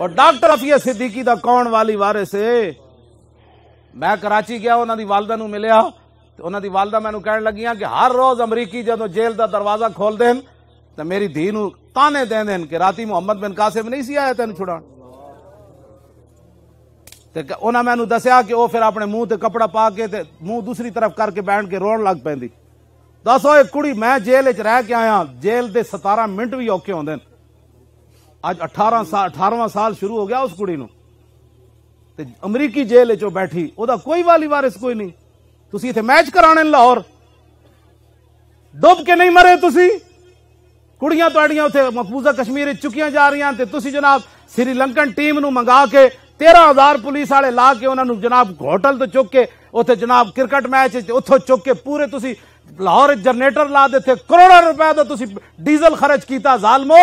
اور ڈاکٹر افیہ صدیقی دا کون والی وارث ہے؟ میں کراچی گیا، انہاں دی والدہ نو ملیا، انہاں دی والدہ مینوں کہن لگیاں کہ ہر روز امریکی جدوں جیل دا دروازہ کھول دین تے میری دھی نو تانے دین دین کہ راتی محمد بن قاسم نہیں سی آیا تینوں چھڑان۔ تے انہاں مینوں دسیا کہ وہ پھر اپنے منہ تے کپڑا پا کے تے منہ دوسری طرف کر کے بیٹھ کے رون لگ پیندی۔ دسو ایک کڑی میں جیل وچ رہ کے آیا، جیل دے 17 منٹ بھی اوکھے ہوندے، اج 18واں سال شروع ہو گیا اس کڑی نو، تے امریکی جیل وچ بیٹھی، او دا کوئی والی وارث کوئی نہیں۔ تسی ایتھے میچ کرانے لاہور، ڈب کے نہیں مرے تسی، کڑیاں تواڈیاں اوتھے مقبوضہ کشمیر وچ چکیاں جا رہی ہیں تے تسی جناب سری لنکن ٹیم نو منگا کے 13,000 پولیس والے لا کے انہاں نو جناب ہوٹل تو چک کے اوتھے جناب کرکٹ میچ اتھوں چک کے پورے تسی لاہور جنریٹر لا دیتے، کروڑاں روپے دا تسی ڈیزل خرچ کیتا۔ ظالمو،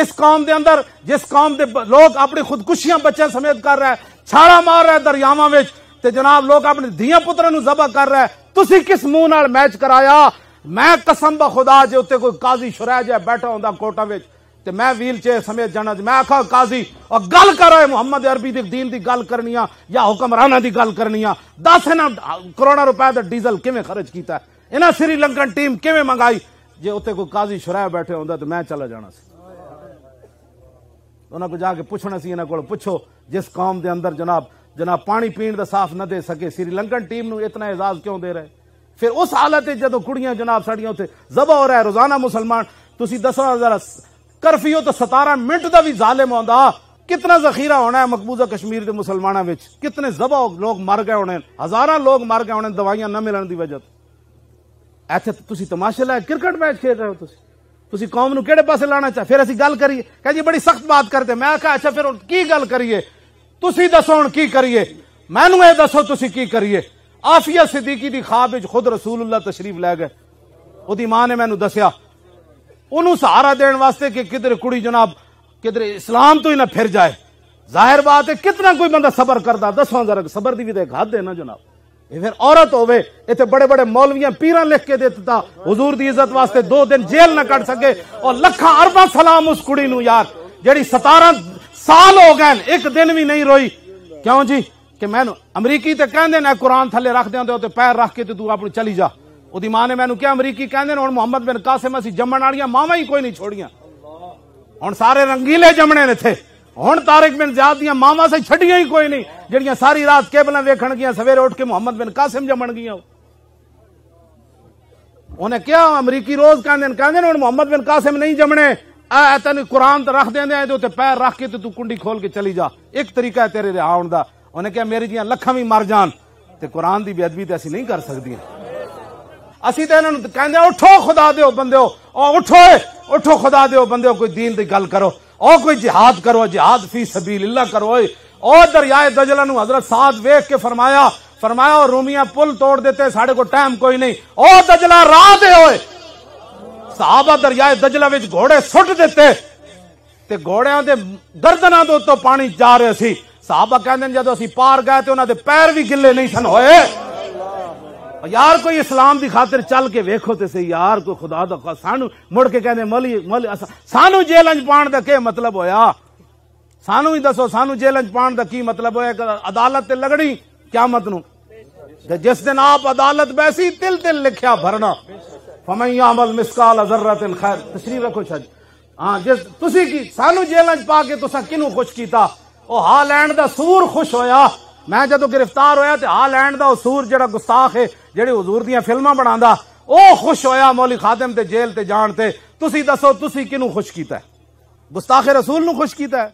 اس قوم دے اندر جس قوم دے لوگ اپنی خودکشیاں بچے سمیت کر رہے، چھاڑا مار رہے دریاواں وچ تے جناب لوگ اپنے دھیاں پتراں نو ذبح کر رہے، تسی کس منہ نال میچ کرایا؟ میں قسم بخدا جے اتنے کوئی قاضی شرح جہ بیٹھا ہوندا کوٹا وچ تے میں ویل چیئر سمیت جانا، میں آکھا قاضی اور گل کر رہے محمد عربی دی دین دی گل کرنی یا حکمرانہ دی گل کرنی، دس انہاں کروڑاں روپے دا ڈیزل کیویں خرچ کیتا ہے، انہاں سری لنکن ٹیم کیویں منگائی؟ جے اتنے کوئی قاضی شرح بیٹھے ہوندا تے میں چلا جانا سی، انہاں کو جا کے پوچھنا سی، انہاں کو پوچھو جس قوم دے اندر جناب پانی پین دا صاف نہ دے سکے، سری لنکن ٹیم نو اتنا اعزاز کیوں دے رہے؟ پھر اس حالت جدو کڑیاں جناب ساڑیاں اتنے ذبح ہو رہا ہے روزانہ مسلمان، تسی دسو ذرا کرفیو تو 17 منٹ دا بھی ظالم ہوندا، کتنا ذخیرہ ہونا ہے مقبوضہ کشمیر دے مسلمانوں وچ، کتنے ذبح لوگ مر گئے ہونے، ہزاراں لوگ مر گئے ہونے دوائیاں نہ ملن دی وجہ ایتھے تسی تماشے لائے کرکٹ میچ کھیل رہے ہو، تسی قوم نو کیڑے پاسے لانا چاہ؟ پھر اسی گل کریے کہ جی بڑی سخت بات کرتے، میں کہا اچھا پھر کی گل کریے؟ تسی دسو ہن کی کریے، مینوں اے دسو تسی کی کریے؟ آفیہ صدیقی دی خواب وچ خود رسول اللہ تشریف لے گئے، او دی ماں نے مینوں دسیا، انہوں سہارا دین واسطے کہ کدھر کڑی جناب کدھر اسلام تو ہی نہ پھر جائے۔ ظاہر بات ہے کتنا کوئی بندہ صبر کردا، دسو ذرا صبر دی بھی تے ایک حد ہے نا جناب۔ یہ پھر عورت ہوے، ایتھے بڑے بڑے مولویاں پیراں لکھ کے دیتا حضور دی عزت واسطے 2 دن جیل نہ کٹ سکے، اور لکھاں ارباں سلام اس کڑی نو یار جڑی 17 سال ہو گئے ایک دن بھی نہیں روئی۔ کیوں جی؟ کہ میں امریکی تے کہندے نے قرآن تھلے رکھ دیندے تے پیر رکھ کے تے تو اپنی چلی جا۔ او دی ماں نے مینوں کیا امریکی کہندے نے ہن محمد بن قاسم اسی جمن والیاں ماواں ہی کوئی نہیں چھوڑیاں، ہن سارے رنگیلے جمنے نے تھے، ہن طارق بن زیاد دیاں ماواں سے چھڈیاں ہی کوئی نہیں جڑیاں ساری رات کیبلاں ویکھن گیاں، سویرے اٹھ کے محمد بن قاسم جمن گیاں۔ انہیں کیا امریکی روز کہندے ہن محمد بن قاسم نہیں جمنے، تینوں قرآن تے رکھ دیندے تے تے پیر رکھ کے تے تو کنڈی کھول کے چلی جا، ایک طریقہ ہے تیرے رہا ہون دا۔ انہیں کہا میری جیاں لکھاں بھی مر جان تے قرآن دی بے ادبی تے اسی نہیں کر سکدی، اسی تے انہاں نوں کہندے اٹھو خدا دیو بندیو، او اٹھو خدا دیو بندیو، کوئی دین دی گل کرو، او کوئی جہاد کرو، جہاد فی سبیل اللہ کرو۔ او دریائے دجلہ نو حضرت سعد ویکھ کے فرمایا رومیاں پل توڑ دیتے، ساڑھے کو ٹائم کوئی نہیں، او دجلہ راہ دے ہوئے۔ صحابہ دریائے دجلہ وچ گھوڑے سٹ دیتے تے گھوڑیاں دے گردناں دے تو پانی جا رہے سی، صحابہ کہندے جدوں اسی پار گئے تے انہاں دے پیر بھی گلے نہیں سن ہوئے۔ یار کوئی اسلام دی خاطر چل کے ویکھو تے صحیح یار، کوئی خدا دا سانو مڑ کے کہندے مولی سانو جیل وچ پان دا کی مطلب ہویا؟ سانو ہی دسو سانو جیل وچ پان دا کی مطلب ہویا؟ کہ عدالت تے لگڑی قیامت نو، جس دن آپ عدالت بیسی تل تل لکھیا بھرنا، فمن یعمل مثقال ذرۃ خیر، تشریف رکھو شاہ جی۔ ہاں جس تسی کی سانو جیل وچ پا کے تساں کنوں خوش کیتا؟ او ہالینڈ دا سور خوش ہویا، میں جدو گرفتار ہویا تے ہالینڈ دا او سور جڑا گستاخ ہے جڑے حضور دیاں فلماں بناندا، او خوش ہویا مولی خادم تے جیل تے جان تے۔ تسی دسو تسی کنوں خوش کیتا ہے؟ گستاخ رسول نو خوش کیتا ہے؟